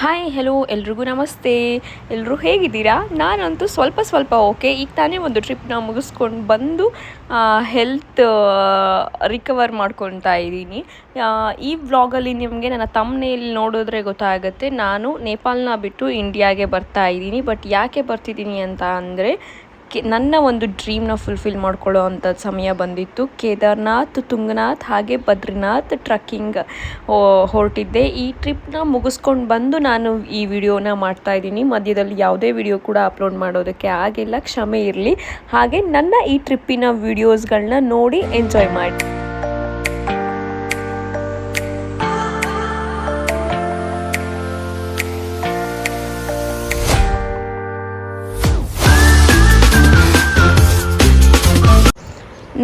Hi hello ಎಲ್ರಿಗೂ ನಮಸ್ತೆ. ಎಲ್ಲರೂ ಹೇಗಿದ್ದೀರಾ? ನಾನಂತೂ ಸ್ವಲ್ಪ ಓಕೆ. ಈಗ ತಾನೇ ಒಂದು ಟ್ರಿಪ್ನ ಮುಗಿಸ್ಕೊಂಡು ಬಂದು ಹೆಲ್ತ್ ರಿಕವರ್ ಮಾಡ್ಕೊತಾ ಇದ್ದೀನಿ. ಈ ವ್ಲಾಗಲ್ಲಿ ನಿಮಗೆ ನನ್ನ ತಮ್ಮನೇಲಿ ನೋಡಿದ್ರೆ ಗೊತ್ತಾಗುತ್ತೆ, ನಾನು ನೇಪಾಳನ ಬಿಟ್ಟು ಇಂಡಿಯಾಗೆ ಬರ್ತಾ ಇದ್ದೀನಿ. ಬಟ್ ಯಾಕೆ ಬರ್ತಿದ್ದೀನಿ ಅಂತ ಅಂದರೆ, ನನ್ನ ಒಂದು ಡ್ರೀಮ್ನ ಫುಲ್ಫಿಲ್ ಮಾಡ್ಕೊಳ್ಳೋ ಅಂಥ ಸಮಯ ಬಂದಿತ್ತು. ಕೇದಾರ್ನಾಥ್, ತುಂಗನಾಥ್ ಹಾಗೆ ಬದ್ರಿನಾಥ್ ಟ್ರಕ್ಕಿಂಗ್ ಹೊರಟಿದ್ದೆ. ಈ ಟ್ರಿಪ್ನ ಮುಗಿಸ್ಕೊಂಡು ಬಂದು ನಾನು ಈ ವಿಡಿಯೋನ ಮಾಡ್ತಾಯಿದ್ದೀನಿ. ಮಧ್ಯದಲ್ಲಿ ಯಾವುದೇ ವಿಡಿಯೋ ಕೂಡ ಅಪ್ಲೋಡ್ ಮಾಡೋದಕ್ಕೆ ಆಗಿಲ್ಲ, ಕ್ಷಮೆ ಇರಲಿ. ಹಾಗೆ ನನ್ನ ಈ ಟ್ರಿಪ್ಪಿನ ವಿಡಿಯೋಸ್ಗಳನ್ನ ನೋಡಿ ಎಂಜಾಯ್ ಮಾಡಿ.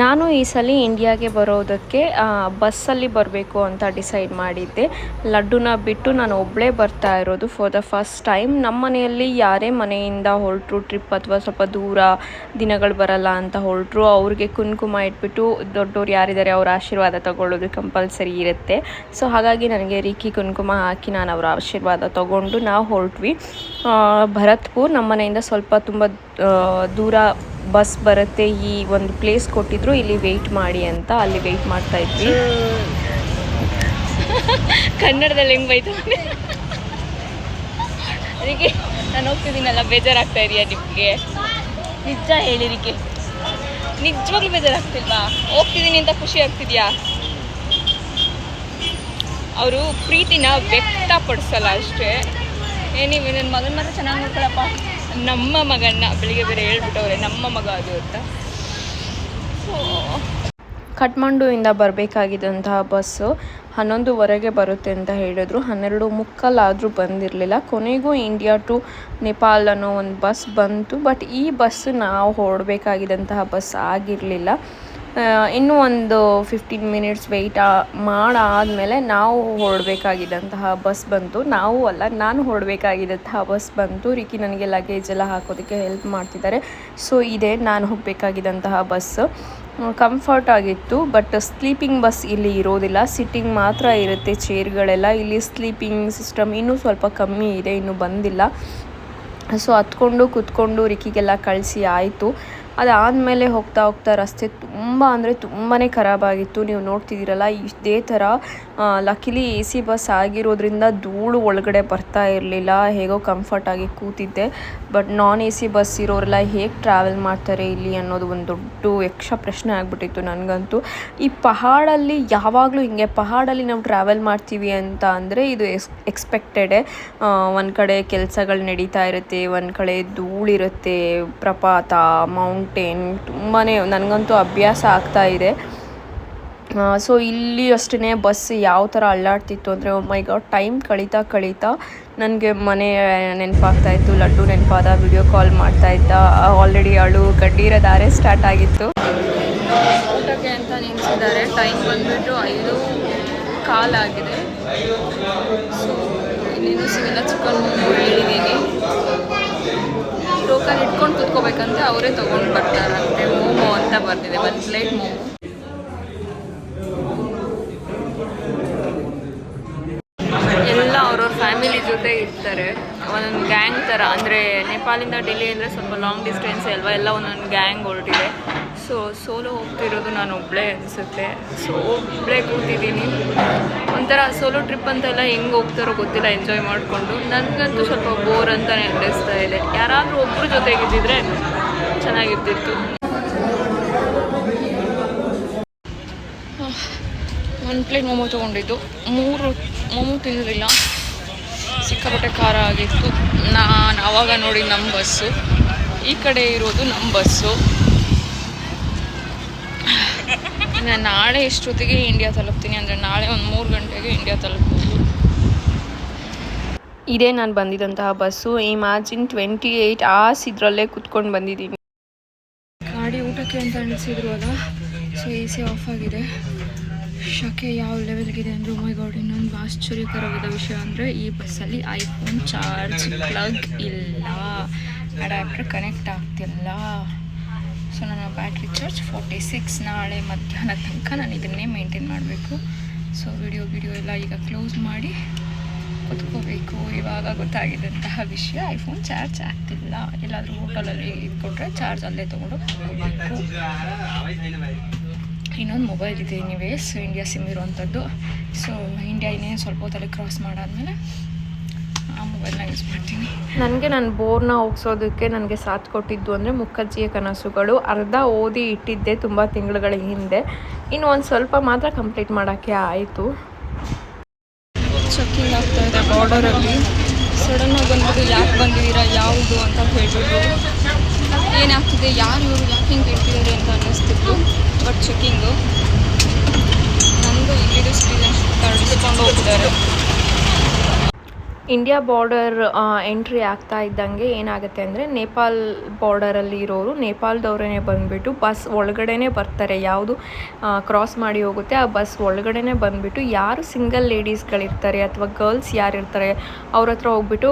ನಾನು ಈ ಸಲ ಇಂಡಿಯಾಗೆ ಬರೋದಕ್ಕೆ ಬಸ್ಸಲ್ಲಿ ಬರಬೇಕು ಅಂತ ಡಿಸೈಡ್ ಮಾಡಿದ್ದೆ. ಲಡ್ಡುನ ಬಿಟ್ಟು ನಾನು ಒಬ್ಬಳೇ ಬರ್ತಾ ಇರೋದು ಫಾರ್ ದ ಫಸ್ಟ್ ಟೈಮ್. ನಮ್ಮ ಮನೆಯಲ್ಲಿ ಯಾರೇ ಮನೆಯಿಂದ ಹೊರಟರು ಟ್ರಿಪ್ ಅಥವಾ ಸ್ವಲ್ಪ ದೂರ ದಿನಗಳು ಬರಲ್ಲ ಅಂತ ಹೊರಟರು, ಅವ್ರಿಗೆ ಕುಂಕುಮ ಇಟ್ಬಿಟ್ಟು ದೊಡ್ಡವ್ರು ಯಾರಿದ್ದಾರೆ ಅವರ ಆಶೀರ್ವಾದ ತಗೊಳ್ಳೋದು ಕಂಪಲ್ಸರಿ ಇರುತ್ತೆ. ಸೊ ಹಾಗಾಗಿ ನನಗೆ ರಿಕ್ಕಿ ಕುಂಕುಮ ಹಾಕಿ ನಾನು ಅವರ ಆಶೀರ್ವಾದ ತಗೊಂಡು ನಾವು ಹೊರಟ್ವಿ. ಭರತ್ಪುರ್ ನಮ್ಮ ಮನೆಯಿಂದ ಸ್ವಲ್ಪ ತುಂಬ ದೂರ ಬಸ್ ಬರುತ್ತೆ. ಈ ಒಂದು ಪ್ಲೇಸ್ ಕೊಟ್ಟಿದ್ರು, ಇಲ್ಲಿ ವೆಯ್ಟ್ ಮಾಡಿ ಅಂತ. ಅಲ್ಲಿ ವೆಯ್ಟ್ ಮಾಡ್ತಾ ಇದ್ವಿ. ಕನ್ನಡದಲ್ಲಿ ಹೆಂಗೆ ಬೈತು ಅದಕ್ಕೆ ನಾನು ಹೋಗ್ತಿದ್ದೀನಲ್ಲ, ಬೇಜಾರಾಗ್ತಾ ಇದೆಯಾ ನಿಮಗೆ? ನಿಜ ಹೇಳಿರಿಕೆ, ನಿಜವಾಗ್ಲೂ ಬೇಜಾರಾಗ್ತಿಲ್ವಾ? ಹೋಗ್ತಿದ್ದೀನಿ ಅಂತ ಖುಷಿ ಆಗ್ತಿದ್ಯಾ? ಅವರು ಪ್ರೀತಿನ ವ್ಯಕ್ತಪಡಿಸಲ್ಲ ಅಷ್ಟೇ. ನೀವು ನನ್ನ ಮಗನ ಮಾತ್ರ ಚೆನ್ನಾಗಿ ನೋಡ್ಕೊಳಪ್ಪ. ನಮ್ಮ ಮಗನ್ನ ಬೆಳಿಗ್ಗೆ ಬೇರೆ ಹೇಳ್ಬಿಟ್ಟವ್ರೆ, ನಮ್ಮ ಮಗ ಅದು ಅಂತ. ಕಠ್ಮಂಡುವಿಂದ ಬರಬೇಕಾಗಿದ್ದಂತಹ ಬಸ್ಸು 11:15 ಬರುತ್ತೆ ಅಂತ ಹೇಳಿದ್ರು. 12:45 ಬಂದಿರಲಿಲ್ಲ. ಕೊನೆಗೂ ಇಂಡಿಯಾ ಟು ನೇಪಾಲ್ ಅನ್ನೋ ಒಂದು ಬಸ್ ಬಂತು. ಬಟ್ ಈ ಬಸ್ ನಾವು ಹೊರಡಬೇಕಾಗಿದ್ದಂತಹ ಬಸ್ ಆಗಿರಲಿಲ್ಲ. ಇನ್ನೂ ಒಂದು 15 ಮಿನಿಟ್ಸ್ ವೆಯ್ಟ್ ಮಾಡಾದಮೇಲೆ ನಾವು ಹೊರಡಬೇಕಾಗಿದ್ದಂತಹ ಬಸ್ ಬಂತು. ನಾವು ಅಲ್ಲ, ನಾನು ಹೊರಡಬೇಕಾಗಿದ್ದಂತಹ ಬಸ್ ಬಂತು. ರಿಕ್ಕಿ ನನಗೆ ಲಗೇಜ್ ಎಲ್ಲ ಹಾಕೋದಕ್ಕೆ ಹೆಲ್ಪ್ ಮಾಡ್ತಿದ್ದಾರೆ. ಸೊ ಇದೇ ನಾನು ಹೋಗಬೇಕಾಗಿದ್ದಂತಹ ಬಸ್. ಕಂಫರ್ಟ್ ಆಗಿತ್ತು. ಬಟ್ ಸ್ಲೀಪಿಂಗ್ ಬಸ್ ಇಲ್ಲಿ ಇರೋದಿಲ್ಲ, ಸಿಟ್ಟಿಂಗ್ ಮಾತ್ರ ಇರುತ್ತೆ ಚೇರ್ಗಳೆಲ್ಲ. ಇಲ್ಲಿ ಸ್ಲೀಪಿಂಗ್ ಸಿಸ್ಟಮ್ ಇನ್ನೂ ಸ್ವಲ್ಪ ಕಮ್ಮಿ ಇದೆ, ಇನ್ನೂ ಬಂದಿಲ್ಲ. ಸೊ ಹತ್ಕೊಂಡು ಕೂತ್ಕೊಂಡು ರಿಕ್ಕಿಗೆಲ್ಲ ಕಳಿಸಿ ಆಯಿತು. ಅದಾದಮೇಲೆ ಹೋಗ್ತಾ ರಸ್ತೆ ತುಂಬ ಅಂದರೆ ತುಂಬಾ ಖರಾಬಾಗಿತ್ತು. ನೀವು ನೋಡ್ತಿದ್ದೀರಲ್ಲ, ಇದೇ ಥರ ಲಕ್ಕಿಲಿ AC ಬಸ್ ಆಗಿರೋದ್ರಿಂದ ಧೂಳು ಒಳಗಡೆ ಬರ್ತಾ ಇರಲಿಲ್ಲ. ಹೇಗೋ ಕಂಫರ್ಟಾಗಿ ಕೂತಿದ್ದೆ. ಬಟ್ ನಾನ್ AC ಬಸ್ ಇರೋರೆಲ್ಲ ಹೇಗೆ ಟ್ರಾವೆಲ್ ಮಾಡ್ತಾರೆ ಇಲ್ಲಿ ಅನ್ನೋದು ಒಂದು ದೊಡ್ಡ ಯಕ್ಷ ಪ್ರಶ್ನೆ ಆಗಿಬಿಟ್ಟಿತ್ತು ನನಗಂತೂ. ಈ ಪಹಾಡಲ್ಲಿ ಯಾವಾಗಲೂ ಹಿಂಗೆ, ಪಹಾಡಲ್ಲಿ ನಾವು ಟ್ರಾವೆಲ್ ಮಾಡ್ತೀವಿ ಅಂತ ಅಂದರೆ ಇದು ಎಕ್ಸ್ಪೆಕ್ಟೆಡೇ. ಒಂದು ಕಡೆ ಕೆಲಸಗಳು ನಡೀತಾ ಇರುತ್ತೆ, ಒಂದು ಕಡೆ ಧೂಳಿರುತ್ತೆ, ಪ್ರಪಾತ, ಮೌಂಟೇನ್, ತುಂಬಾ ನನಗಂತೂ ಅಭ್ಯಾಸ ಆಗ್ತಾ ಇದೆ. ಸೊ ಇಲ್ಲಿ ಅಷ್ಟೇ ಬಸ್ ಯಾವ ಥರ ಅಲ್ಲಾಡ್ತಿತ್ತು ಅಂದರೆ, ಓ ಮೈ ಗಾಡ್, ಟೈಮ್ ಕಳೀತಾ ನನಗೆ ಮನೆ ನೆನಪಾಗ್ತಾಯಿತ್ತು, ಲಡ್ಡು ನೆನಪಾದ, ವಿಡಿಯೋ ಕಾಲ್ ಮಾಡ್ತಾಯಿದ್ದ. ಆಲ್ರೆಡಿ ಗಡ್ಡಿರೋ ದಾರೆ ಸ್ಟಾರ್ಟ್ ಆಗಿತ್ತು. ಊಟಕ್ಕೆ ಅಂತ ನಿಲ್ಲಿಸಿದ್ದಾರೆ. ಟೈಮ್ ಬಂದುಬಿಟ್ಟು 5:15 ಆಗಿದೆ. ಸೊ ಇನ್ನೇನು ಸಿಗಲ್ಲ. ಚಿಕನ್ ಹೇಳಿದ್ದೀನಿ, ಟೋಕನ್ ಇಟ್ಕೊಂಡು ಕೂತ್ಕೋಬೇಕಂತೆ, ಅವರೇ ತೊಗೊಂಡು ಬರ್ತಾರಂತೆ. ಮೋಮೋ ಅಂತ ಬರ್ತಿದೆ, 1 ಪ್ಲೇಟ್ ಮೋಮೋ. ಎಲ್ಲ ಅವ್ರವ್ರ ಫ್ಯಾಮಿಲಿ ಜೊತೆ ಇರ್ತಾರೆ, ಒಂದೊಂದು ಗ್ಯಾಂಗ್ ಥರ. ಅಂದರೆ ನೇಪಾಳಿಂದ ಡೆಲ್ಲಿ ಅಂದರೆ ಸ್ವಲ್ಪ ಲಾಂಗ್ ಡಿಸ್ಟೆನ್ಸ್ ಅಲ್ವಾ, ಎಲ್ಲ ಒಂದೊಂದು ಗ್ಯಾಂಗ್ ಹೊರಟಿದೆ. ಸೊ ಸೋಲೋ ಹೋಗ್ತಿರೋದು ನಾನು ಒಬ್ಬಳೇ ಅನಿಸುತ್ತೆ. ಸೊ ಒಬ್ಬಳೇ ಕೂತಿದ್ದೀನಿ. ಒಂಥರ ಸೋಲೋ ಟ್ರಿಪ್ ಅಂತೆಲ್ಲ ಹೆಂಗೆ ಹೋಗ್ತಾರೋ ಗೊತ್ತಿಲ್ಲ, ಎಂಜಾಯ್ ಮಾಡಿಕೊಂಡು. ನನಗಂತೂ ಸ್ವಲ್ಪ ಬೋರ್ ಅಂತಲೇ ಅನ್ನಿಸ್ತಾ ಇದೆ. ಯಾರಾದರೂ ಒಬ್ಬರು ಜೊತೆಗಿದ್ದಿದ್ರೆ ಚೆನ್ನಾಗಿರ್ತಿತ್ತು. 1 ಪ್ಲೇಟ್ ಮೋಮೋ ತೊಗೊಂಡಿದ್ದು, 3 ಮೋಮೋ ತಿನ್ನಲಿಲ್ಲ. ಸಿಕ್ಕಾಪಟ್ಟೆ ಖಾರ ಆಗಿತ್ತು. ನಾನು ಆವಾಗ ನೋಡಿ ನಮ್ಮ ಬಸ್ಸು, ಈ ಕಡೆ ಇರೋದು ನಮ್ಮ ಬಸ್ಸು. ನಾನು ನಾಳೆ ಎಷ್ಟೊತ್ತಿಗೆ ಇಂಡಿಯಾ ತಲುಪ್ತೀನಿ ಅಂದರೆ, ನಾಳೆ ಒಂದು 3 ಗಂಟೆಗೆ ಇಂಡಿಯಾ ತಲುಪ್ಬೋದು. ಇದೇ ನಾನು ಬಂದಿದ್ದಂತಹ ಬಸ್ಸು. ಇಮ್ಯಾಜಿನ್ 28 hours ಇದರಲ್ಲೇ ಕೂತ್ಕೊಂಡು ಬಂದಿದ್ದೀನಿ. ಗಾಡಿ ಊಟಕ್ಕೆ ಅಂತ ಅನಿಸಿದ್ರು ಅಲ್ಲ. ಸೊ AC ಆಫ್ ಆಗಿದೆ. ಶಕೆ ಯಾವ ಲೆವೆಲ್ಗಿದೆ ಅಂದರೆ, ಮೈ ಗಾಡ್. ಇನ್ನೊಂದು ಆಶ್ಚರ್ಯಕರವಾದ ವಿಷಯ ಅಂದರೆ, ಈ ಬಸ್ಸಲ್ಲಿ ಐಫೋನ್ ಚಾರ್ಜ್ ಪ್ಲಗ್ ಇಲ್ಲ, ಅಡ್ಯಾಪ್ಟರ್ ಕನೆಕ್ಟ್ ಆಗ್ತಿಲ್ಲ. ಸೊ ನನ್ನ ಬ್ಯಾಟ್ರಿ ಚಾರ್ಜ್ 46. ನಾಳೆ ಮಧ್ಯಾಹ್ನ ತನಕ ನಾನು ಇದನ್ನೇ ಮೇಂಟೈನ್ ಮಾಡಬೇಕು. ಸೊ ವಿಡಿಯೋ ಎಲ್ಲ ಈಗ ಕ್ಲೋಸ್ ಮಾಡಿ ಕೂತ್ಕೋಬೇಕು. ಇವಾಗ ಗೊತ್ತಾಗಿದ್ದಂತಹ ವಿಷಯ, ಐಫೋನ್ ಚಾರ್ಜ್ ಆಗ್ತಿಲ್ಲ. ಎಲ್ಲಾದರೂ ಹೋಟೆಲಲ್ಲಿ ಇಟ್ಕೊಟ್ರೆ ಚಾರ್ಜ್ ಅಲ್ಲೇ ತೊಗೊಂಡು ಹೋಗಬೇಕು. ಇನ್ನೊಂದು ಮೊಬೈಲ್ ಇದೆ ಎನಿವೇಸ್, ಇಂಡಿಯಾ ಸಿಮ್ ಇರುವಂಥದ್ದು. ಸೊ ಇಂಡಿಯಾ ಇನ್ನೇನು ಸ್ವಲ್ಪ ಹೊತ್ತಲ್ಲಿ ಕ್ರಾಸ್ ಮಾಡಾದಮೇಲೆ ಆ ಮೊಬೈಲ್ನ ಯೂಸ್ ಮಾಡ್ತೀನಿ. ನನಗೆ ನನ್ನ ಬೋರ್ನ ಹೋಗ್ಸೋದಕ್ಕೆ ನನಗೆ ಸಾಥ್ ಕೊಟ್ಟಿದ್ದು ಅಂದರೆ ಮುಖರ್ಜಿಯ ಕನಸುಗಳು. ಅರ್ಧ ಓದಿ ಇಟ್ಟಿದ್ದೆ ತುಂಬ ತಿಂಗಳುಗಳ ಹಿಂದೆ, ಇನ್ನು ಒಂದು ಸ್ವಲ್ಪ ಮಾತ್ರ ಕಂಪ್ಲೀಟ್ ಮಾಡೋಕ್ಕೆ ಆಯಿತು. ಚೆಕ್ಕಿಂಗ್ ಆಗ್ತಾ ಇದೆ ಬಾರ್ಡರಲ್ಲಿ. ಸಡನ್ನಾಗಿ ಬಂದ್ಬಿಟ್ಟು ಯಾಕೆ ಬಂದಿದ್ದೀರಾ, ಯಾವುದು ಅಂತ ಹೇಳ್ಬಿಟ್ಟು ಏನಾಗ್ತಿದೆ, ಯಾರು ಇವರು ಯಾಕೆ ಹಿಂಗೆ ಹೇಳ್ತಿದ್ದಾರೆ ಅಂತ ಅನ್ನಿಸ್ತಿತ್ತು. ಬಟ್ ಚೆಕ್ಕಿಂಗು ನನ್ನದು ಇಲ್ಲಿದು ಸಿಟಿಜನ್ಶಿಪ್ ಕಾರ್ಡ್ ಇಸ್ಕೊಂಡು ಹೋಗಿದ್ದಾರೆ. ಇಂಡಿಯಾ ಬಾರ್ಡರ್ ಎಂಟ್ರಿ ಆಗ್ತಾ ಇದ್ದಂಗೆ ಏನಾಗುತ್ತೆ ಅಂದರೆ, ನೇಪಾಲ್ ಬಾರ್ಡರಲ್ಲಿ ಇರೋರು ನೇಪಾಳದವರೇ ಬಂದುಬಿಟ್ಟು ಬಸ್ ಒಳಗಡೆನೇ ಬರ್ತಾರೆ. ಯಾವುದು ಕ್ರಾಸ್ ಮಾಡಿ ಹೋಗುತ್ತೆ ಆ ಬಸ್ ಒಳಗಡೆನೇ ಬಂದುಬಿಟ್ಟು ಯಾರು ಸಿಂಗಲ್ ಲೇಡೀಸ್ಗಳಿರ್ತಾರೆ ಅಥವಾ ಗರ್ಲ್ಸ್ ಯಾರಿರ್ತಾರೆ ಅವ್ರ ಹತ್ರ ಹೋಗ್ಬಿಟ್ಟು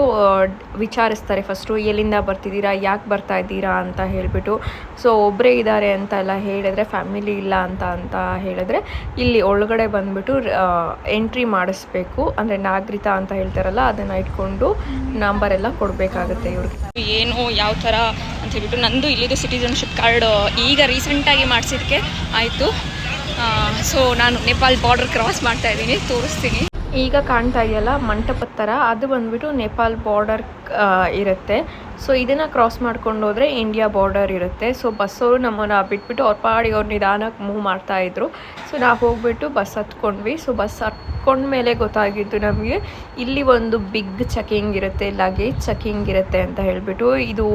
ವಿಚಾರಿಸ್ತಾರೆ ಫಸ್ಟು, ಎಲ್ಲಿಂದ ಬರ್ತಿದ್ದೀರಾ, ಯಾಕೆ ಬರ್ತಾ ಇದ್ದೀರಾ ಅಂತ ಹೇಳಿಬಿಟ್ಟು. ಸೊ ಒಬ್ಬರೇ ಇದ್ದಾರೆ ಅಂತ ಎಲ್ಲ ಹೇಳಿದ್ರೆ, ಫ್ಯಾಮಿಲಿ ಇಲ್ಲ ಅಂತ ಹೇಳಿದ್ರೆ ಇಲ್ಲಿ ಒಳಗಡೆ ಬಂದುಬಿಟ್ಟು ಎಂಟ್ರಿ ಮಾಡಿಸ್ಬೇಕು. ಅಂದರೆ ನಾಗರಿಕ ಅಂತ ಹೇಳ್ತಾರಲ್ಲ, ಅದನ್ನು ಇಟ್ಕೊಂಡು ನಂಬರ್ ಎಲ್ಲ ಕೊಡಬೇಕಾಗುತ್ತೆ ಇವ್ರಿಗೆ. ಏನು ಯಾವ ಥರ ಅಂತ ಹೇಳ್ಬಿಟ್ಟು ನಂದು ಇಲ್ಲಿದು ಸಿಟಿಜನ್ಶಿಪ್ ಕಾರ್ಡ್ ಈಗ ರೀಸೆಂಟಾಗಿ ಮಾಡಿಸಿದ್ದಕ್ಕೆ ಆಯಿತು. ಸೊ ನಾನು ನೇಪಾಲ್ ಬಾರ್ಡರ್ ಕ್ರಾಸ್ ಮಾಡ್ತಾ ಇದ್ದೀನಿ, ತೋರಿಸ್ತೀನಿ. ಈಗ ಕಾಣ್ತಾ ಇದೆಯಲ್ಲ ಮಂಟಪದ ಥರ, ಅದು ಬಂದುಬಿಟ್ಟು ನೇಪಾಲ್ ಬಾರ್ಡರ್ ಇರುತ್ತೆ. ಸೊ ಇದನ್ನು ಕ್ರಾಸ್ ಮಾಡ್ಕೊಂಡು ಹೋದರೆ ಇಂಡಿಯಾ ಬಾರ್ಡರ್ ಇರುತ್ತೆ. ಸೊ ಬಸ್ಸವರು ನಮ್ಮನ್ನು ಬಿಟ್ಬಿಟ್ಟು ಅವ್ರ ಪಾಡಿಗೆ ಅವ್ರು ನಿಧಾನಕ್ಕೆ ಮೂವ್ ಮಾಡ್ತಾಯಿದ್ರು. ಸೊ ನಾವು ಹೋಗ್ಬಿಟ್ಟು ಬಸ್ ಹತ್ಕೊಂಡ್ವಿ. ಸೊ ಬಸ್ ಹತ್ಕೊಂಡ್ಮೇಲೆ ಗೊತ್ತಾಗಿದ್ದು ನಮಗೆ ಇಲ್ಲಿ ಒಂದು ಬಿಗ್ ಚೆಕಿಂಗ್ ಇರುತ್ತೆ, ಲಗೇಜ್ ಚೆಕಿಂಗ್ ಇರುತ್ತೆ ಅಂತ ಹೇಳಿಬಿಟ್ಟು. ಇದು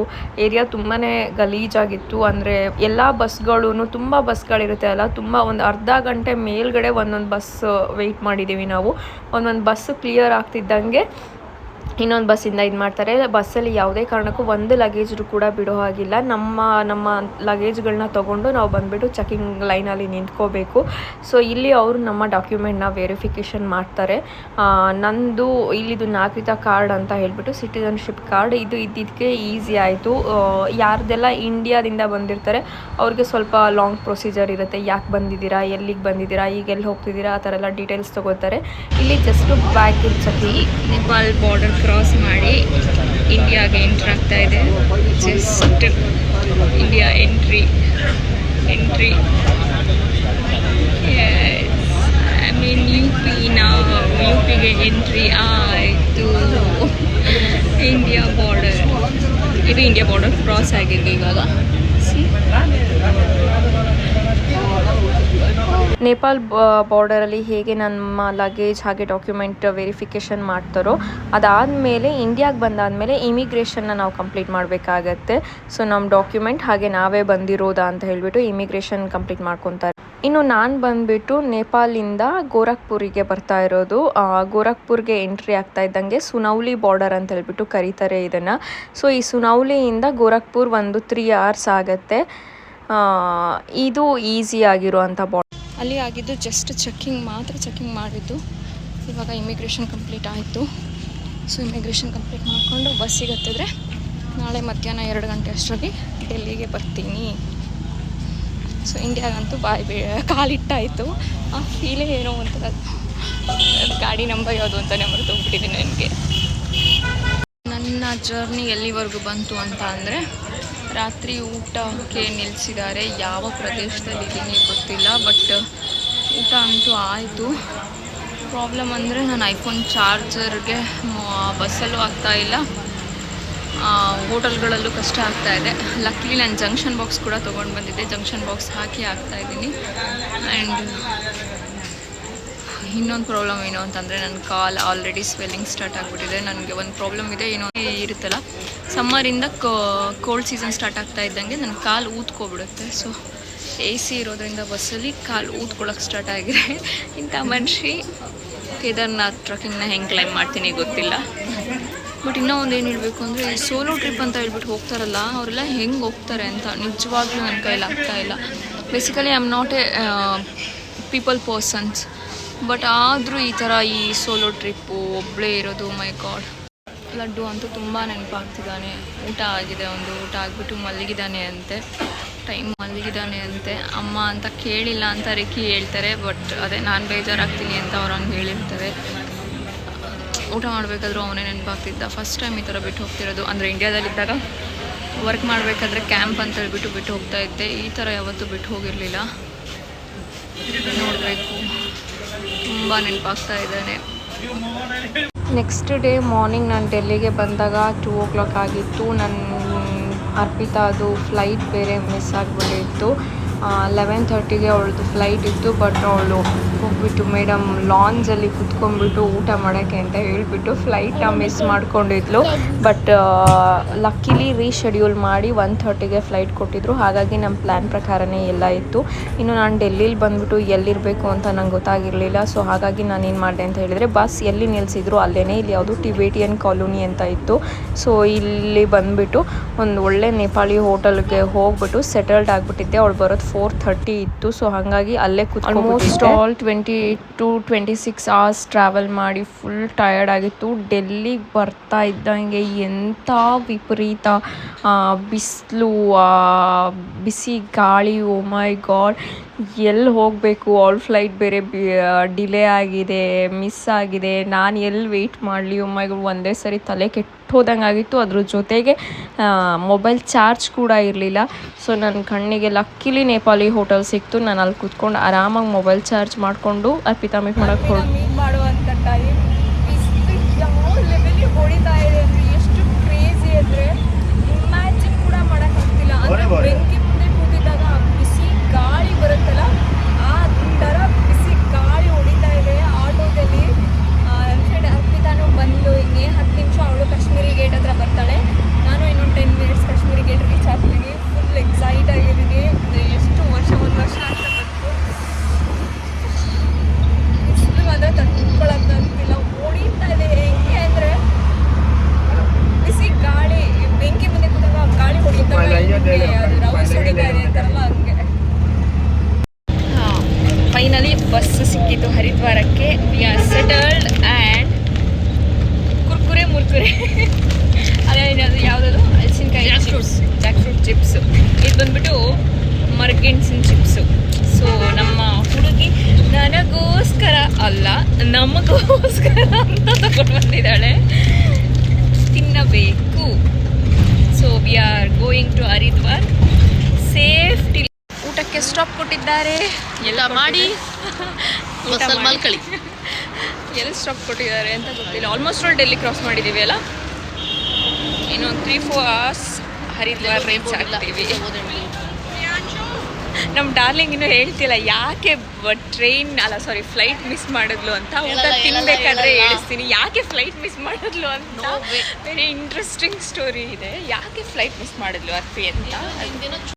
ಏರಿಯಾ ತುಂಬಾ ಗಲೀಜಾಗಿತ್ತು. ಅಂದರೆ ಎಲ್ಲ ಬಸ್ಗಳೂ ತುಂಬ ಬಸ್ಗಳಿರುತ್ತೆ ಅಲ್ಲ, ತುಂಬ ಒಂದು ಅರ್ಧ ಗಂಟೆ ಮೇಲ್ಗಡೆ ಒಂದೊಂದು ಬಸ್ ವೆಯ್ಟ್ ಮಾಡಿದ್ದೀವಿ ನಾವು. ಒಂದೊಂದು ಬಸ್ ಕ್ಲಿಯರ್ ಆಗ್ತಿದ್ದಂಗೆ ಇನ್ನೊಂದು ಬಸ್ಸಿಂದ ಇದು ಮಾಡ್ತಾರೆ. ಬಸ್ಸಲ್ಲಿ ಯಾವುದೇ ಕಾರಣಕ್ಕೂ ಒಂದು ಲಗೇಜು ಕೂಡ ಬಿಡೋ ಹಾಗಿಲ್ಲ. ನಮ್ಮ ಲಗೇಜ್ಗಳನ್ನ ತೊಗೊಂಡು ನಾವು ಬಂದುಬಿಟ್ಟು ಚೆಕಿಂಗ್ ಲೈನಲ್ಲಿ ನಿಂತ್ಕೋಬೇಕು. ಸೊ ಇಲ್ಲಿ ಅವರು ನಮ್ಮ ಡಾಕ್ಯುಮೆಂಟ್ನ ವೆರಿಫಿಕೇಷನ್ ಮಾಡ್ತಾರೆ. ನಂದು ಇಲ್ಲಿದು ನಾಗರಿಕ ಕಾರ್ಡ್ ಅಂತ ಹೇಳಿಬಿಟ್ಟು ಸಿಟಿಜನ್ಶಿಪ್ ಕಾರ್ಡ್ ಇದು ಇದ್ದಿದ್ದಕ್ಕೆ ಈಸಿ ಆಯಿತು. ಯಾರ್ದೆಲ್ಲ ಇಂಡಿಯಾದಿಂದ ಬಂದಿರ್ತಾರೆ ಅವ್ರಿಗೆ ಸ್ವಲ್ಪ ಲಾಂಗ್ ಪ್ರೊಸೀಜರ್ ಇರುತ್ತೆ. ಯಾಕೆ ಬಂದಿದ್ದೀರಾ, ಎಲ್ಲಿಗೆ ಬಂದಿದ್ದೀರಾ, ಈಗ ಎಲ್ಲಿ ಹೋಗ್ತಿದ್ದೀರಾ, ಆ ಥರ ಎಲ್ಲ ಡೀಟೇಲ್ಸ್ ತೊಗೋತಾರೆ. ಇಲ್ಲಿ ಜಸ್ಟು ಬ್ಯಾಗಿನ ಚೆಕಿಂಗ್. ನೇಪಾಲ್ ಬಾರ್ಡರ್ ಕ್ರಾಸ್ ಮಾಡಿ ಇಂಡಿಯಾಗೆ ಎಂಟ್ರ್ ಆಗ್ತಾ ಇದೆ. Just India entry I mean U ಪಿಗೆ ಎಂಟ್ರಿ ಆಯಿತು. ಇಂಡಿಯಾ ಬಾರ್ಡರ್, ಇದು ಇಂಡಿಯಾ ಬಾರ್ಡರ್ ಕ್ರಾಸ್ ಆಗಿದೆ ಇವಾಗ. ನೇಪಾಲ್ ಬಾರ್ಡರಲ್ಲಿ ಹೇಗೆ ನಮ್ಮ ಲಗೇಜ್ ಹಾಗೆ ಡಾಕ್ಯುಮೆಂಟ್ ವೆರಿಫಿಕೇಷನ್ ಮಾಡ್ತಾರೋ, ಅದಾದಮೇಲೆ ಇಂಡಿಯಾಗೆ ಬಂದಾದಮೇಲೆ ಇಮಿಗ್ರೇಷನ್ನ ನಾವು ಕಂಪ್ಲೀಟ್ ಮಾಡಬೇಕಾಗತ್ತೆ. ಸೊ ನಮ್ಮ ಡಾಕ್ಯುಮೆಂಟ್ ಹಾಗೆ ನಾವೇ ಬಂದಿರೋದಾ ಅಂತ ಹೇಳಿಬಿಟ್ಟು ಇಮಿಗ್ರೇಷನ್ ಕಂಪ್ಲೀಟ್ ಮಾಡ್ಕೊತಾರೆ. ಇನ್ನು ನಾನು ಬಂದುಬಿಟ್ಟು ನೇಪಾಳಿಂದ ಗೋರಖ್ಪುರಿಗೆ ಬರ್ತಾ ಇರೋದು. ಗೋರಖ್ಪುರ್ಗೆ ಎಂಟ್ರಿ ಆಗ್ತಾ ಇದ್ದಂಗೆ ಸುನೌಲಿ ಬಾರ್ಡರ್ ಅಂತ ಹೇಳ್ಬಿಟ್ಟು ಕರೀತಾರೆ ಇದನ್ನು. ಸೊ ಈ ಸುನೌಲಿಯಿಂದ ಗೋರಖ್ಪುರ್ ಒಂದು 3 hours ಆಗುತ್ತೆ. ಇದು ಈಸಿ ಆಗಿರುವಂಥ ಬಾರ್ಡರ್. ಅಲ್ಲಿ ಆಗಿದ್ದು ಜಸ್ಟ್ ಚೆಕ್ಕಿಂಗ್ ಮಾತ್ರ, ಚೆಕ್ಕಿಂಗ್ ಮಾಡಿದ್ದು. ಇವಾಗ ಇಮಿಗ್ರೇಷನ್ ಕಂಪ್ಲೀಟ್ ಆಯಿತು. ಸೊ ಇಮಿಗ್ರೇಷನ್ ಕಂಪ್ಲೀಟ್ ಮಾಡಿಕೊಂಡು ಬಸ್ಸಿಗೆ ಹತ್ತಿದ್ರೆ ನಾಳೆ ಮಧ್ಯಾಹ್ನ 2 ಗಂಟೆ ಅಷ್ಟರಲ್ಲಿ ಡೆಲ್ಲಿಗೆ ಬರ್ತೀನಿ. ಸೊ ಇಂಡಿಯಾಗಂತೂ ಕಾಲಿಟ್ಟಾಯಿತು. ಆ ಫೀಲೇ ಏನೋ ಒಂಥರ. ಗಾಡಿ ನಂಬರ್ ಯಾವುದು ಅಂತಲೇ ಮರೆತೋಗ್ಬಿಟ್ಟಿದ್ದೀನಿ ನನಗೆ. ನನ್ನ ಜರ್ನಿ ಎಲ್ಲಿವರೆಗೂ ಬಂತು ಅಂತ ಅಂದರೆ, ರಾತ್ರಿ ಊಟಕ್ಕೆ ನಿಲ್ಲಿಸಿದ್ದಾರೆ. ಯಾವ ಪ್ರದೇಶದಲ್ಲಿದ್ದೀನಿ ಗೊತ್ತಿಲ್ಲ, ಬಟ್ ಊಟ ಅಂತೂ ಆಯಿತು. ಪ್ರಾಬ್ಲಮ್ ಅಂದರೆ ನಾನು ಐಫೋನ್ ಚಾರ್ಜರ್ಗೆ ಬಸ್ಸಲ್ಲೂ ಆಗ್ತಾಯಿಲ್ಲ, ಹೋಟೆಲ್ಗಳಲ್ಲೂ ಕಷ್ಟ ಆಗ್ತಾಯಿದೆ. ಲಕ್ಲಿ ನಾನು ಜಂಕ್ಷನ್ ಬಾಕ್ಸ್ ಕೂಡ ತೊಗೊಂಡು ಬಂದಿದ್ದೆ, ಜಂಕ್ಷನ್ ಬಾಕ್ಸ್ ಹಾಕಿ ಆಗ್ತಾಯಿದ್ದೀನಿ. ಆ್ಯಂಡ್ ಇನ್ನೊಂದು ಪ್ರಾಬ್ಲಮ್ ಏನು ಅಂತಂದರೆ, ನನ್ನ ಕಾಲ್ ಆಲ್ರೆಡಿ ಸ್ವೆಲ್ಲಿಂಗ್ ಸ್ಟಾರ್ಟ್ ಆಗಿಬಿಟ್ಟಿದೆ. ನನಗೆ ಒಂದು ಪ್ರಾಬ್ಲಮ್ ಇದೆ, ಏನೋ ಇರುತ್ತಲ್ಲ, ಸಮ್ಮರಿಂದ ಕೋಲ್ಡ್ ಸೀಸನ್ ಸ್ಟಾರ್ಟ್ ಆಗ್ತಾ ಇದ್ದಂಗೆ ನನ್ನ ಕಾಲು ಊದ್ಕೊಬಿಡುತ್ತೆ. ಸೊ AC ಇರೋದ್ರಿಂದ ಬಸ್ಸಲ್ಲಿ ಕಾಲು ಊದ್ಕೊಳ್ಳೋಕೆ ಸ್ಟಾರ್ಟ್ ಆಗಿದೆ. ಇಂಥ ಮನುಷ್ಯ ಕೇದಾರ್ನಾಥ್ ಟ್ರಕ್ಕಿಂಗ್ನ ಹೆಂಗೆ ಕ್ಲೈಮ್ ಮಾಡ್ತೀನಿ ಗೊತ್ತಿಲ್ಲ. ಬಟ್ ಇನ್ನೂ ಒಂದು ಏನು ಹೇಳಬೇಕು ಅಂದರೆ, ಈ ಸೋಲೋ ಟ್ರಿಪ್ ಅಂತ ಹೇಳ್ಬಿಟ್ಟು ಹೋಗ್ತಾರಲ್ಲ, ಅವರೆಲ್ಲ ಹೆಂಗೆ ಹೋಗ್ತಾರೆ ಅಂತ ನಿಜವಾಗ್ಲೂ ನನ್ನ ಕೈಯಲ್ಲಿ ಆಗ್ತಾಯಿಲ್ಲ. Basically I am not A people persons, but ಆದರೂ ಈ ಥರ ಈ ಸೋಲೋ ಟ್ರಿಪ್ಪು ಒಬ್ಬಳೇ ಇರೋದು, ಮೈ ಗಾಡ್. ಲಡ್ಡು ಅಂತೂ ತುಂಬ ನೆನಪಾಗ್ತಿದ್ದಾನೆ. ಊಟ ಆಗಿದೆ, ಒಂದು ಊಟ ಆಗಿಬಿಟ್ಟು ಮಲಗಿದ್ದಾನೆ ಅಂತೆ, ಟೈಮ್ ಮಲಗಿದ್ದಾನೆ ಅಂತೆ. ಅಮ್ಮ ಅಂತ ಕೇಳಿಲ್ಲ ಅಂತ ರಿಕ್ಕಿ ಹೇಳ್ತಾರೆ, ಬಟ್ ಅದೇ ನಾನು ಬೇಜಾರಾಗ್ತೀನಿ ಅಂತ ಅವ್ರು ಹಂಗೆ ಹೇಳಿರ್ತಾರೆ. ಊಟ ಮಾಡಬೇಕಾದ್ರೂ ಅವನೇ ನೆನಪಾಗ್ತಿದ್ದ. ಫಸ್ಟ್ ಟೈಮ್ ಈ ಥರ ಬಿಟ್ಟು ಹೋಗ್ತಿರೋದು. ಅಂದರೆ ಇಂಡಿಯಾದಲ್ಲಿದ್ದಾಗ ವರ್ಕ್ ಮಾಡಬೇಕಾದ್ರೆ ಕ್ಯಾಂಪ್ ಅಂತ ಹೇಳ್ಬಿಟ್ಟು ಬಿಟ್ಟು ಹೋಗ್ತಾ ಇದ್ದೆ. ಈ ಥರ ಯಾವತ್ತೂ ಬಿಟ್ಟು ಹೋಗಿರಲಿಲ್ಲ. ನೋಡಬೇಕು, ತುಂಬ ನೆನಪಾಗ್ತಾ ಇದ್ದಾನೆ. ನೆಕ್ಸ್ಟ್ ಡೇ ಮಾರ್ನಿಂಗ್ ನಾನು ಡೆಲ್ಲಿಗೆ ಬಂದಾಗ 2 o'clock ಆಗಿತ್ತು. ಅರ್ಪಿತಾದು ಫ್ಲೈಟ್ ಬೇರೆ ಮಿಸ್ ಆಗಿಬಿಟ್ಟಿತ್ತು. 11:30ಗೆ ಅವಳದು ಫ್ಲೈಟ್ ಇತ್ತು. ಬಟ್ ಅವಳು ಹೋಗ್ಬಿಟ್ಟು ಮೇಡಮ್ ಲಾಂಜಲ್ಲಿ ಕುತ್ಕೊಂಡ್ಬಿಟ್ಟು ಊಟ ಮಾಡೋಕ್ಕೆ ಅಂತ ಹೇಳಿಬಿಟ್ಟು ಫ್ಲೈಟ್ನ ಮಿಸ್ ಮಾಡ್ಕೊಂಡಿದ್ಲು. ಬಟ್ ಲಕ್ಕಿಲಿ ರೀಶೆಡ್ಯೂಲ್ ಮಾಡಿ 1:30ಗೆ ಫ್ಲೈಟ್ ಕೊಟ್ಟಿದ್ರು. ಹಾಗಾಗಿ ನಮ್ಮ ಪ್ಲ್ಯಾನ್ ಪ್ರಕಾರನೇ ಎಲ್ಲ ಇತ್ತು. ಇನ್ನು ನಾನು ಡೆಲ್ಲಿಲಿ ಬಂದುಬಿಟ್ಟು ಎಲ್ಲಿರಬೇಕು ಅಂತ ನಂಗೆ ಗೊತ್ತಾಗಿರಲಿಲ್ಲ. ಸೊ ಹಾಗಾಗಿ ನಾನು ಏನು ಮಾಡಿದೆ ಅಂತ ಹೇಳಿದರೆ, ಬಸ್ ಎಲ್ಲಿ ನಿಲ್ಲಿಸಿದ್ರು ಅಲ್ಲೇ ಇಲ್ಲಿ ಯಾವುದು ಟಿಬೇಟಿಯನ್ ಕಾಲೋನಿ ಅಂತ ಇತ್ತು. ಸೊ ಇಲ್ಲಿ ಬಂದುಬಿಟ್ಟು ಒಂದು ಒಳ್ಳೆ ನೇಪಾಳಿ ಹೋಟೆಲ್ಗೆ ಹೋಗ್ಬಿಟ್ಟು ಸೆಟಲ್ಡ್ ಆಗಿಬಿಟ್ಟಿದ್ದೆ. ಅವಳು ಬರೋದು 4:30 ಇತ್ತು. ಸೊ ಹಾಗಾಗಿ ಅಲ್ಲೇ almost all 20 to 26 hours travel ಮಾಡಿ ಫುಲ್ ಟಯರ್ಡ್ ಆಗಿತ್ತು. ಡೆಲ್ಲಿಗೆ ಬರ್ತಾ ಇದ್ದಂಗೆ ಎಂಥ ವಿಪರೀತ ಬಿಸಿಲು, ಬಿಸಿ ಗಾಳಿ. ಓ ಮೈ ಗಾಡ್, ಎಲ್ಲಿ ಹೋಗಬೇಕು? ಆಲ್ ಫ್ಲೈಟ್ ಬೇರೆ ಡಿಲೇ ಆಗಿದೆ, ಮಿಸ್ ಆಗಿದೆ. ನಾನು ಎಲ್ಲಿ ವೆಯ್ಟ್ ಮಾಡಲಿ? ಓ ಮೈ ಗಾಡ್, ಒಂದೇ ಸರಿ ತಲೆ ಕೆಟ್ಟೋದಂಗೆ ಆಗಿತ್ತು. ಅದ್ರ ಜೊತೆಗೆ ಮೊಬೈಲ್ ಚಾರ್ಜ್ ಕೂಡ ಇರಲಿಲ್ಲ. ಸೊ ನನ್ನ ಕಣ್ಣಿಗೆ ಲಕ್ಕಿಲಿ ನೇಪಾಳಿ ಹೋಟೆಲ್ ಸಿಕ್ತು. ನಾನು ಅಲ್ಲಿ ಕೂತ್ಕೊಂಡು ಆರಾಮಾಗಿ ಮೊಬೈಲ್ ಚಾರ್ಜ್ ಮಾಡಿಕೊಂಡು ಅರ್ಪಿತಾ ಮೀಟ್ ಮಾಡೋಕ್ಕೆ ಮೀಟ್ ಮಾಡುವಂಥ ಟೈಮ್ ಯಾವ ಲೆವೆಲಿಗೆ ಹೊಡಿತಾ ಇದೆ ಅಂದರೆ, ಎಷ್ಟು ಕ್ರೇಜಿ ಅಂದರೆ ಇಮ್ಯಾಜಿನ್ ಕೂಡ ಮಾಡೋಕ್ಕಾಗ್ತಿಲ್ಲ. ಅಂದರೆ ಬೆಂಕಿ ಮುಂದೆ ಕೂತಿದ್ದಾಗ ಬಿಸಿ ಗಾಳಿ ಬರುತ್ತಲ್ಲ, ಆ ಥರ ಬಿಸಿ ಗಾಳಿ ಹೊಡಿತಾ ಇದೆ ಆಟೋದಲ್ಲಿ. ನನ್ನ ಫ್ರೆಂಡ್ ಅರ್ಪಿತಾನು ಬಂದು ಹಿಂಗೆ 10 ನಿಮಿಷ ಅವಳು ಕಾಶ್ಮೀರಿ ಗೇಟ್ ಹತ್ರ ಬರ್ತಾಳೆ. ನಾನು ಇನ್ನೊಂದು 10 minutes ಕಾಶ್ಮೀರಿ ಗೇಟ್ ರೀಚ್ ಆಗ್ತೀನಿ. ಫುಲ್ ಎಕ್ಸೈಟ್ ಆಗಿದ್ದೀನಿ. ಎಷ್ಟು ಒಂದು ವರ್ಷ ಅಂತ ಬಂತು. ಬಿಸಿಲು ಮಾತ್ರ ತಡ್ಕೊಳಕ್ಕಾಗ್ತಿಲ್ಲ, ಹೊಡಿತಾ ಇದೆ. ಹೆಂಗೆ ಅಂದರೆ ಬಿಸಿ ಗಾಳಿ, ಬೆಂಕಿ ಮುಂದೆ ಕೂತಾಗ ಗಾಳಿ ಹೊಡಿತಾ ಇದೆ, ಅದು ರೌಸ್ ಹೊಡಿತಾ ಇದೆ ಅಂತಾರಲ್ಲ ಹಂಗೆ. ಫೈನಲಿ ಬಸ್ ಸಿಕ್ಕಿತ್ತು ಹರಿದ್ವಾರಕ್ಕೆ. ವಿ ಆರ್ ಸೆಟಲ್ಡ್ ಆ್ಯಂಡ್ ಮುರ್ಕುರೆ ಅದೇ ಯಾವುದದು ಹಲಸಿನಕಾಯಿ ಚಿಪ್ಸ್, ಜಾಕ್ ಫ್ರೂಟ್ ಚಿಪ್ಸು. ಇದು ಬಂದುಬಿಟ್ಟು ಮರ್ಗೆಣ್ಸಿನ ಚಿಪ್ಸು. ಸೊ ನಮ್ಮ ಹುಡುಗಿ ನನಗೋಸ್ಕರ ಅಲ್ಲ, ನಮಗೋಸ್ಕರ ಅಂತ ತಗೊಂಡು ಬಂದಿದ್ದಾಳೆ, ತಿನ್ನಬೇಕು. So we are going to Haridwar safety. ಊಟಕ್ಕೆ ಸ್ಟಾಪ್ ಕೊಟ್ಟಿದ್ದಾರೆ. ಎಲ್ಲ ಮಾಡಿ ಮಲ್ಕಳಿ. ಎಲ್ಲಿ ಸ್ಟಾಪ್ ಕೊಟ್ಟಿದ್ದಾರೆ ಅಂತ ಗೊತ್ತಿಲ್ಲ. ಆಲ್ಮೋಸ್ಟ್ ಆಲ್ ಡೆಲ್ಲಿ ಕ್ರಾಸ್ ಮಾಡಿದ್ದೀವಿ ಅಲ್ಲ. ಇನ್ನೊಂದು 3-4 hours ಹರಿದ್ವಾರ್ ರೀಚ್ ಆಗ್ತೀವಿ. ನಮ್ಮ ಡಾರ್ಲಿಂಗ್ ಇನ್ನೂ ಹೇಳ್ತಿಲ್ಲ ಯಾಕೆ ಫ್ಲೈಟ್ ಮಿಸ್ ಮಾಡಿದ್ಲು ಅಂತ. ಊಟ ತಿನ್ಬೇಕಾದ್ರೆ ಹೇಳಿಸ್ತೀನಿ ಯಾಕೆ ಫ್ಲೈಟ್ ಮಿಸ್ ಮಾಡಿದ್ಲು ಅಂತ. ವೆರಿ ಇಂಟ್ರೆಸ್ಟಿಂಗ್ ಸ್ಟೋರಿ ಇದೆ. ಯಾಕೆ ಫ್ಲೈಟ್ ಮಿಸ್ ಮಾಡಿದ್ಲು ಅರ್ಪಿ ಅಂತ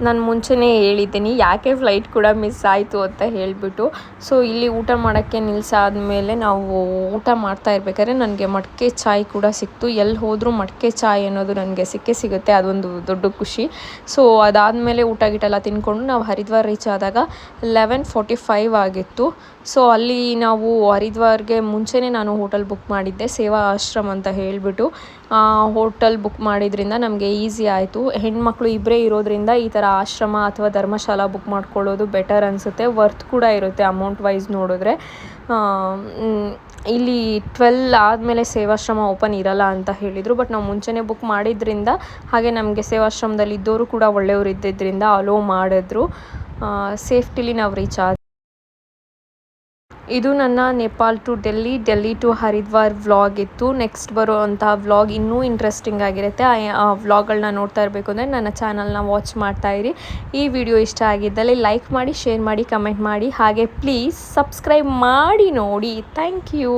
ನಾನು ಮುಂಚೆನೇ ಹೇಳಿದ್ದೀನಿ ಯಾಕೆ ಫ್ಲೈಟ್ ಕೂಡ ಮಿಸ್ ಆಯಿತು ಅಂತ ಹೇಳಿಬಿಟ್ಟು. ಸೊ ಇಲ್ಲಿ ಊಟ ಮಾಡೋಕ್ಕೆ ನಿಲ್ಲಿಸಾದ್ಮೇಲೆ ನಾವು ಊಟ ಮಾಡ್ತಾ ಇರ್ಬೇಕಾದ್ರೆ ನನಗೆ ಮಡಕೆ ಚಾಯ್ ಕೂಡ ಸಿಕ್ತು. ಎಲ್ಲಿ ಹೋದರೂ ಮಡಕೆ ಚಾಯ್ ಅನ್ನೋದು ನನಗೆ ಸಿಗುತ್ತೆ. ಅದೊಂದು ದೊಡ್ಡ ಖುಷಿ. ಸೊ ಅದಾದಮೇಲೆ ಊಟ ಗಿಟ್ಟೆಲ್ಲ ತಿನ್ಕೊಂಡು ನಾವು ಹರಿದ್ವಾರ್ ರೀಚ್ ಆದಾಗ 11:45 ಆಗಿತ್ತು. ಸೊ ಅಲ್ಲಿ ನಾವು ಹರಿದ್ವಾರ್ಗೆ ಮುಂಚೆನೇ ನಾನು ಹೋಟೆಲ್ ಬುಕ್ ಮಾಡಿದ್ದೆ, ಸೇವಾ ಆಶ್ರಮ್ ಅಂತ ಹೇಳಿಬಿಟ್ಟು. ಹೋಟೆಲ್ ಬುಕ್ ಮಾಡಿದ್ರಿಂದ ನಮಗೆ ಈಸಿ ಆಯಿತು. ಹೆಣ್ಮಕ್ಳು ಇಬ್ಬರೇ ಇರೋದ್ರಿಂದ ಈ ಥರ ಆಶ್ರಮ ಅಥವಾ ಧರ್ಮಶಾಲಾ ಬುಕ್ ಮಾಡ್ಕೊಳ್ಳೋದು ಬೆಟರ್ ಅನಿಸುತ್ತೆ. ವರ್ತ್ ಕೂಡ ಇರುತ್ತೆ ಅಮೌಂಟ್ ವೈಸ್ ನೋಡಿದ್ರೆ. ಇಲ್ಲಿ 12 ಆದಮೇಲೆ ಸೇವಾಶ್ರಮ ಓಪನ್ ಇರಲ್ಲ ಅಂತ ಹೇಳಿದರು. ಬಟ್ ನಾವು ಮುಂಚೆನೇ ಬುಕ್ ಮಾಡಿದ್ರಿಂದ, ಹಾಗೆ ನಮಗೆ ಸೇವಾಶ್ರಮದಲ್ಲಿ ಇದ್ದವರು ಕೂಡ ಒಳ್ಳೆಯವರು ಇದ್ದಿದ್ದರಿಂದ ಅಲೋ ಮಾಡಿದ್ರು. ಸೇಫ್ಟಿಲಿ ನಾವು ರೀಚ್ ಆದ. ಇದು ನನ್ನ Nepal to Delhi to Haridwar vlog ಇತ್ತು. ನೆಕ್ಸ್ಟ್ ಬರುವಂತಹ ವ್ಲಾಗ್ ಇನ್ನೂ ಇಂಟ್ರೆಸ್ಟಿಂಗ್ ಆಗಿರುತ್ತೆ. ಆ ವ್ಲಾಗ್ಗಳನ್ನ ನೋಡ್ತಾ ಇರಬೇಕು ಅಂದರೆ ನನ್ನ ಚಾನಲ್ನ ವಾಚ್ ಮಾಡ್ತಾ ಇರಿ. ಈ ವಿಡಿಯೋ ಇಷ್ಟ ಆಗಿದ್ದಲ್ಲಿ ಲೈಕ್ ಮಾಡಿ, ಶೇರ್ ಮಾಡಿ, ಕಮೆಂಟ್ ಮಾಡಿ. ಹಾಗೆ ಪ್ಲೀಸ್ ಸಬ್ಸ್ಕ್ರೈಬ್ ಮಾಡಿ ನೋಡಿ. Thank you.